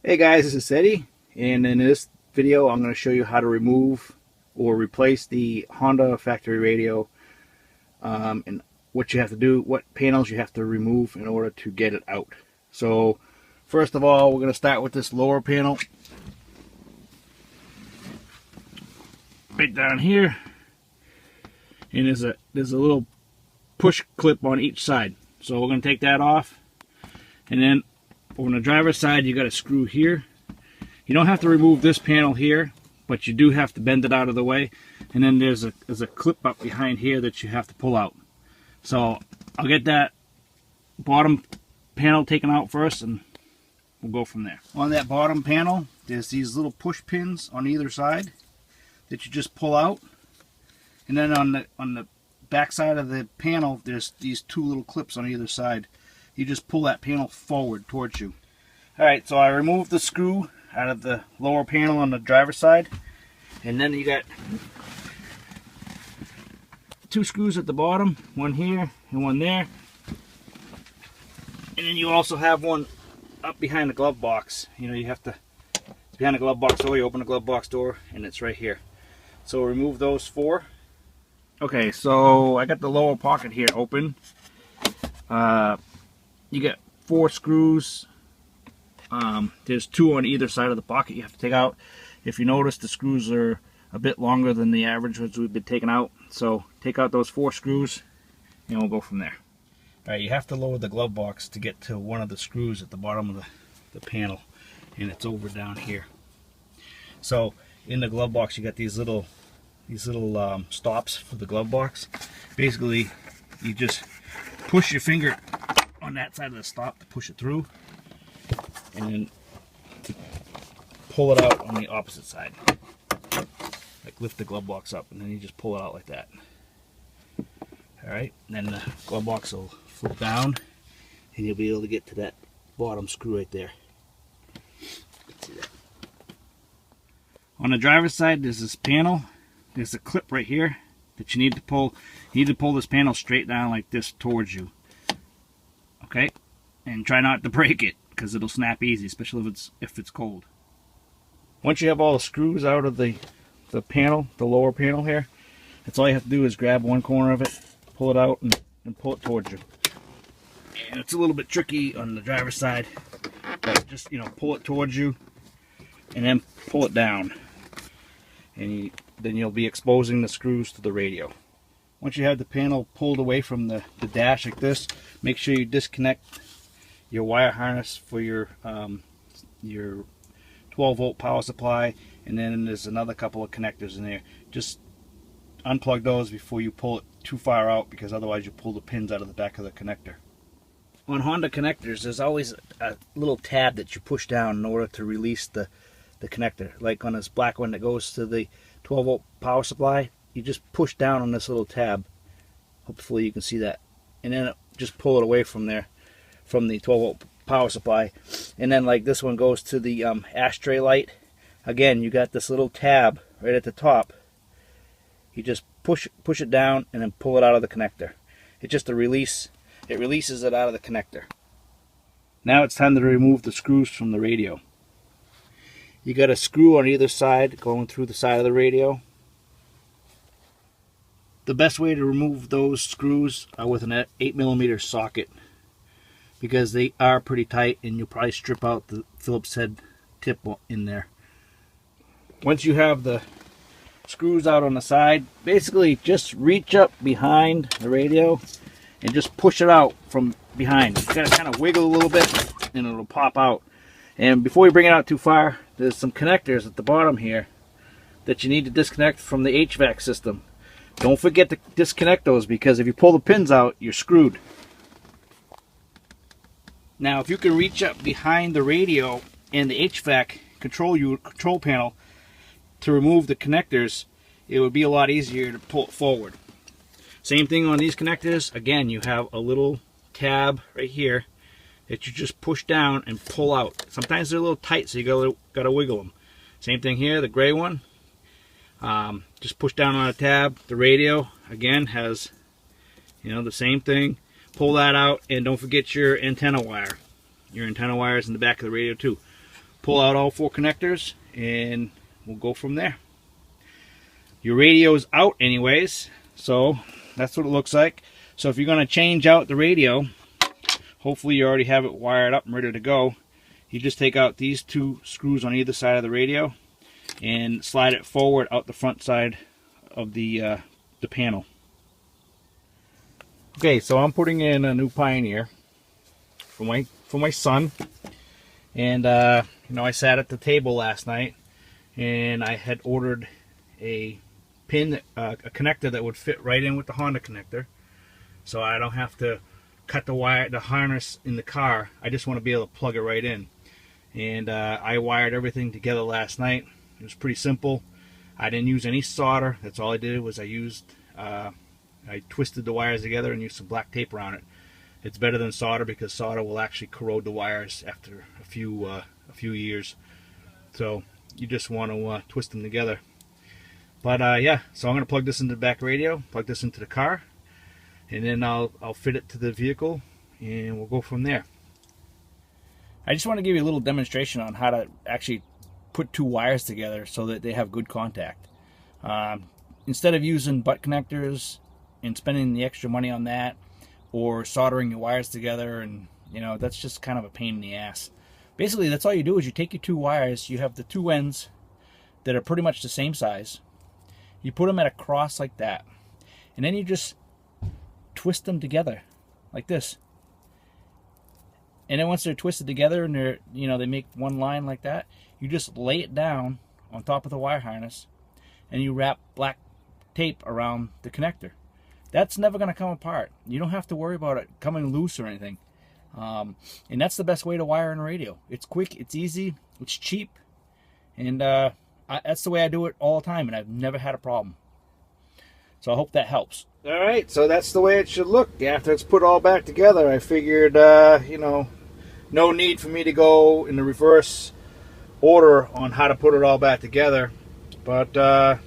Hey guys, this is Eddie, and in this video I'm going to show you how to remove or replace the Honda factory radio, and what you have to do, what panels you have to remove in order to get it out. So first of all, we're going to start with this lower panel right down here, and there's a little push clip on each side. So we're going to take that off, and then on the driver's side, you got a screw here. You don't have to remove this panel here, but you do have to bend it out of the way. And then there's a clip up behind here that you have to pull out. So I'll get that bottom panel taken out first, and we'll go from there. On that bottom panel, there's these little push pins on either side that you just pull out. And then on the back side of the panel, there's these two little clips on either side. You just pull that panel forward towards you. Alright, so I removed the screw out of the lower panel on the driver's side. And then you got two screws at the bottom, one here and one there. And then you also have one up behind the glove box. You know, you have to, it's behind the glove box door, you open the glove box door, and it's right here. So remove those four. Okay, so I got the lower pocket here open. You get four screws. There's two on either side of the pocket you have to take out. If you notice, the screws are a bit longer than the average ones we've been taking out. So take out those four screws and we'll go from there. Alright, you have to lower the glove box to get to one of the screws at the bottom of the panel, and it's over down here. So in the glove box you got these little stops for the glove box. Basically, you just push your finger on that side of the stop to push it through, and then pull it out on the opposite side. Like lift the glove box up, and then you just pull it out like that. Alright, then the glove box will flip down, and you'll be able to get to that bottom screw right there. See that. On the driver's side, there's this panel. There's a clip right here that you need to pull. You need to pull this panel straight down like this towards you. Okay, and try not to break it, because it'll snap easy, especially if it's cold. Once you have all the screws out of the panel, the lower panel here, that's all you have to do is grab one corner of it, pull it out, and pull it towards you. And it's a little bit tricky on the driver's side, but just, you know, pull it towards you and then pull it down, and then you'll be exposing the screws to the radio. Once you have the panel pulled away from the dash like this, make sure you disconnect your wire harness for your 12-volt power supply, and then there's another couple of connectors in there. Just unplug those before you pull it too far out, because otherwise you pull the pins out of the back of the connector. On Honda connectors, there's always a little tab that you push down in order to release the connector. Like on this black one that goes to the 12-volt power supply, you just push down on this little tab. Hopefully you can see that. And then just pull it away from there, from the 12-volt power supply. And then like this one goes to the ashtray light. Again, you got this little tab right at the top. You just push it down and then pull it out of the connector. It's just a release. It releases it out of the connector. Now it's time to remove the screws from the radio. You got a screw on either side going through the side of the radio. The best way to remove those screws are with an 8mm socket, because they are pretty tight and you'll probably strip out the Phillips head tip in there. Once you have the screws out on the side, basically just reach up behind the radio and just push it out from behind. You gotta kind of wiggle a little bit and it'll pop out. And before you bring it out too far, there's some connectors at the bottom here that you need to disconnect from the HVAC system. Don't forget to disconnect those, because if you pull the pins out, you're screwed. Now, if you can reach up behind the radio and the HVAC control panel to remove the connectors, it would be a lot easier to pull it forward. Same thing on these connectors. Again, you have a little tab right here that you just push down and pull out. Sometimes they're a little tight, so you gotta wiggle them. Same thing here, the gray one. Just push down on a tab. The radio again has, you know, the same thing. Pull that out, and don't forget your antenna wire. Your antenna wire is in the back of the radio too. pull out all 4 connectors and we'll go from there. Your radio's out anyways, so that's what it looks like. So if you're going to change out the radio, hopefully you already have it wired up and ready to go. You just take out these 2 screws on either side of the radio and slide it forward out the front side of the panel. Okay, so I'm putting in a new Pioneer for my son, and you know, I sat at the table last night and I had ordered a pin, a connector that would fit right in with the Honda connector, so I don't have to cut the harness in the car. I just want to be able to plug it right in. And I wired everything together last night. It was pretty simple. I didn't use any solder. That's all I did was I twisted the wires together and used some black tape around it. It's better than solder because solder will actually corrode the wires after a few years. So you just want to twist them together. But yeah, so I'm going to plug this into the back radio, plug this into the car, and then I'll fit it to the vehicle, and we'll go from there. I just want to give you a little demonstration on how to actually put 2 wires together so that they have good contact. Instead of using butt connectors and spending the extra money on that, or soldering your wires together, and you know, that's just kind of a pain in the ass. Basically, that's all you do is you take your 2 wires, you have the 2 ends that are pretty much the same size, you put them at a cross like that, and then you just twist them together like this. And then once they're twisted together and they're, you know, they make one line like that, you just lay it down on top of the wire harness and you wrap black tape around the connector. That's never going to come apart. You don't have to worry about it coming loose or anything. And that's the best way to wire in a radio. It's quick, it's easy, it's cheap, and that's the way I do it all the time, and I've never had a problem. So I hope that helps. Alright, so that's the way it should look after it's put all back together. I figured, you know, no need for me to go in the reverse order on how to put it all back together. But I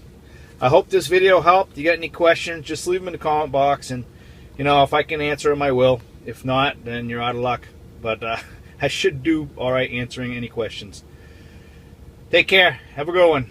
hope this video helped. You got any questions, just leave them in the comment box, and you know, if I can answer them, I will. If not, then you're out of luck. But I should do alright answering any questions. Take care. Have a good one.